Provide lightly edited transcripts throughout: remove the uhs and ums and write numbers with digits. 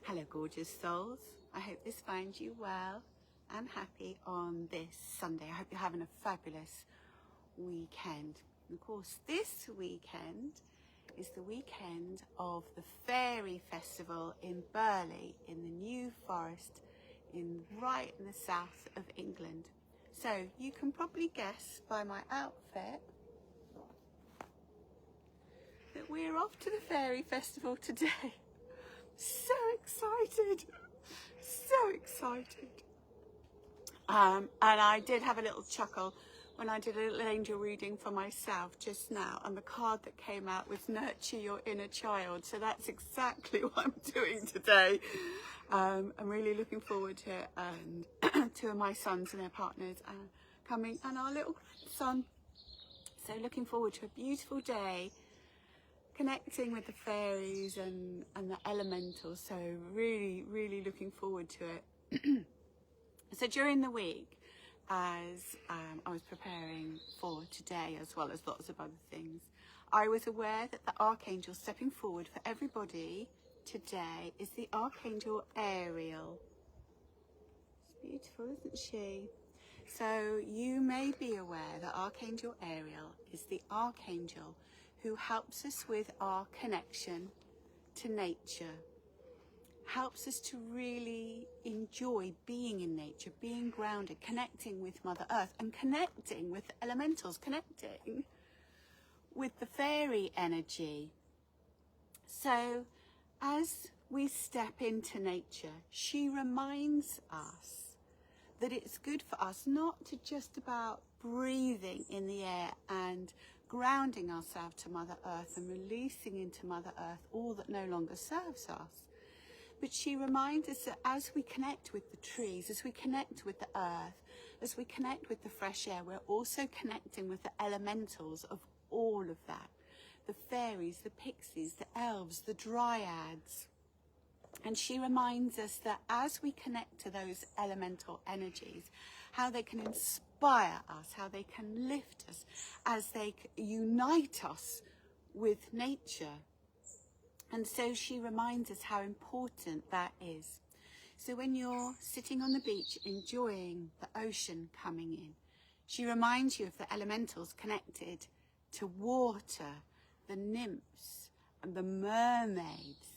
Hello, gorgeous souls. I hope this finds you well and happy on this Sunday. I hope you're having a fabulous weekend. And of course, this weekend is the weekend of the Fairy Festival in Burley in the New Forest right in the south of England. So you can probably guess by my outfit that we're off to the Fairy Festival today. So excited, so excited. And I did have a little chuckle when I did a little angel reading for myself just now, and the card that came out was nurture your inner child. So that's exactly what I'm doing today. I'm really looking forward to it, and two of my sons and their partners are coming, and our little grandson. So looking forward to a beautiful day, connecting with the fairies and the elementals. So really looking forward to it. So during the week, as I was preparing for today, as well as lots of other things, I was aware that the Archangel stepping forward for everybody today is the Archangel Ariel. It's beautiful, isn't she? So you may be aware that Archangel Ariel is the Archangel who helps us with our connection to nature, helps us to really enjoy being in nature, being grounded, connecting with Mother Earth and connecting with the elementals, connecting with the fairy energy. So as we step into nature, she reminds us that it's good for us not to just about breathing in the air and grounding ourselves to Mother Earth and releasing into Mother Earth all that no longer serves us. But she reminds us that as we connect with the trees, as we connect with the earth, as we connect with the fresh air, we're also connecting with the elementals of all of that. The fairies, the pixies, the elves, the dryads. And she reminds us that as we connect to those elemental energies, how they can inspire us, how they can lift us, as they unite us with nature. And so she reminds us how important that is. So when you're sitting on the beach enjoying the ocean coming in, she reminds you of the elementals connected to water, the nymphs and the mermaids.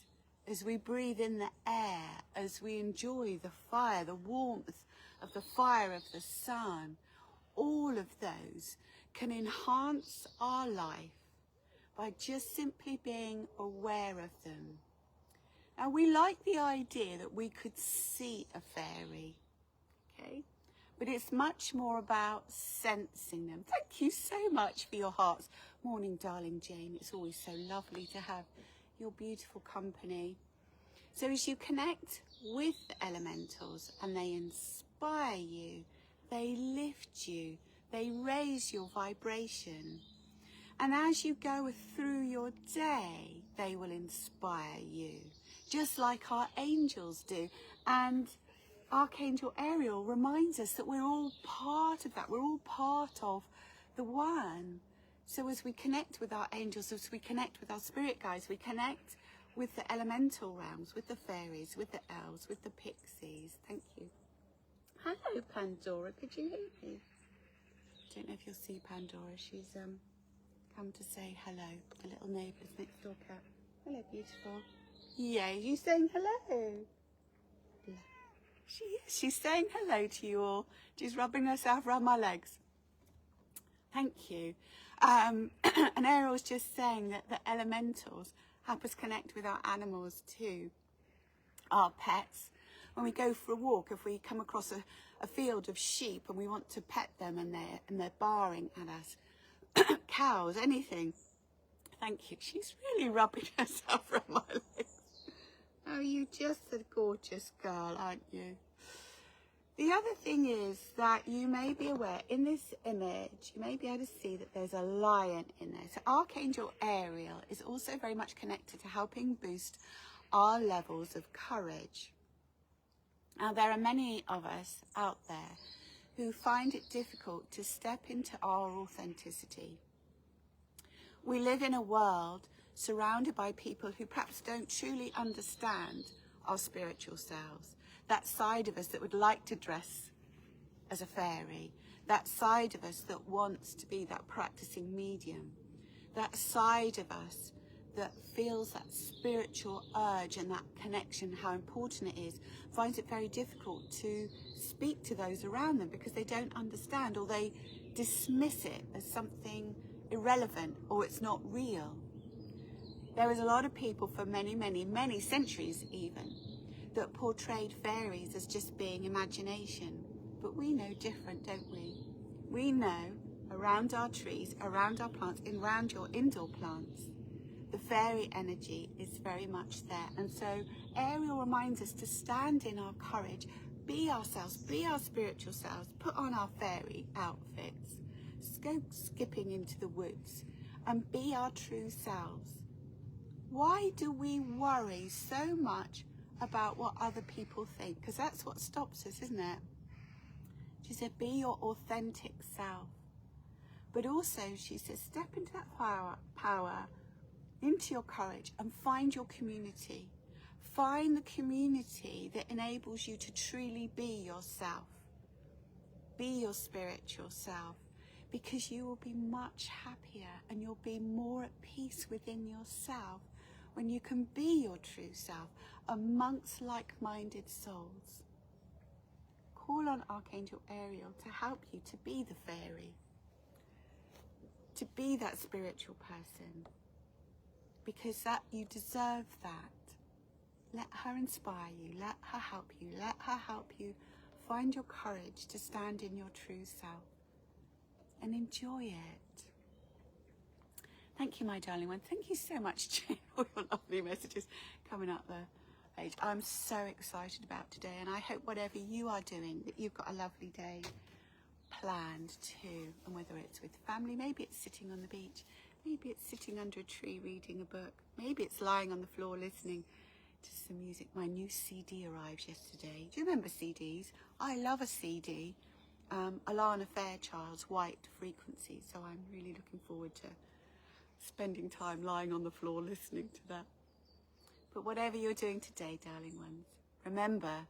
As we breathe in the air, as we enjoy the fire, the warmth of the fire of the sun, all of those can enhance our life by just simply being aware of them. Now, we like the idea that we could see a fairy, okay? But it's much more about sensing them. Thank you so much for your hearts. Morning, darling Jane. It's always so lovely to have your beautiful company. So as you connect with the elementals and they inspire you, they lift you, they raise your vibration. And as you go through your day, they will inspire you, just like our angels do. And Archangel Ariel reminds us that we're all part of that. We're all part of the one. So as we connect with our angels, as we connect with our spirit guides, we connect with the elemental realms, with the fairies, with the elves, with the pixies. Thank you. Hello, Pandora. Could you hear me? Don't know if you'll see Pandora. She's come to say hello. The little neighbour's next door cat. Hello, beautiful. Yeah, you saying hello? Yeah. She is. She's saying hello to you all. She's rubbing herself around my legs. Thank you. And Ariel's just saying that the elementals help us connect with our animals too, our pets. When we go for a walk, if we come across a field of sheep and we want to pet them and they're barring at us, cows, anything. Thank you. She's really rubbing herself around my legs. Oh, you're just a gorgeous girl, aren't you? The other thing is that you may be aware, in this image, you may be able to see that there's a lion in there. So Archangel Ariel is also very much connected to helping boost our levels of courage. Now, there are many of us out there who find it difficult to step into our authenticity. We live in a world surrounded by people who perhaps don't truly understand our spiritual selves, that side of us that would like to dress as a fairy, that side of us that wants to be that practicing medium, that side of us that feels that spiritual urge and that connection, how important it is, finds it very difficult to speak to those around them because they don't understand, or they dismiss it as something irrelevant, or it's not real. There was a lot of people for many, many, many centuries even that portrayed fairies as just being imagination. But we know different, don't we? We know around our trees, around our plants, around your indoor plants, the fairy energy is very much there. And so Ariel reminds us to stand in our courage, be ourselves, be our spiritual selves, put on our fairy outfits, go skipping into the woods and be our true selves. Why do we worry so much about what other people think? Because that's what stops us, isn't it? She said, be your authentic self. But also, she says, step into that power, into your courage, and find your community. Find the community that enables you to truly be yourself. Be your spiritual self, because you will be much happier and you'll be more at peace within yourself when you can be your true self amongst like-minded souls. Call on Archangel Ariel to help you to be the fairy, to be that spiritual person, because that you deserve that. Let her inspire you, let her help you find your courage to stand in your true self and enjoy it. Thank you, my darling one. Thank you so much, Jane, for your lovely messages coming up the page. I'm so excited about today, and I hope whatever you are doing, that you've got a lovely day planned too. And whether it's with family, maybe it's sitting on the beach, maybe it's sitting under a tree reading a book, maybe it's lying on the floor listening to some music. My new CD arrived yesterday. Do you remember CDs? I love a CD. Alana Fairchild's White Frequency. So I'm really looking forward to spending time lying on the floor listening to that. But whatever you're doing today, darling ones, remember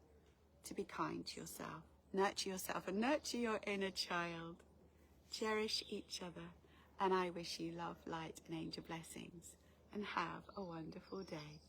to be kind to yourself. Nurture yourself and nurture your inner child. Cherish each other. And I wish you love, light and angel blessings. And have a wonderful day.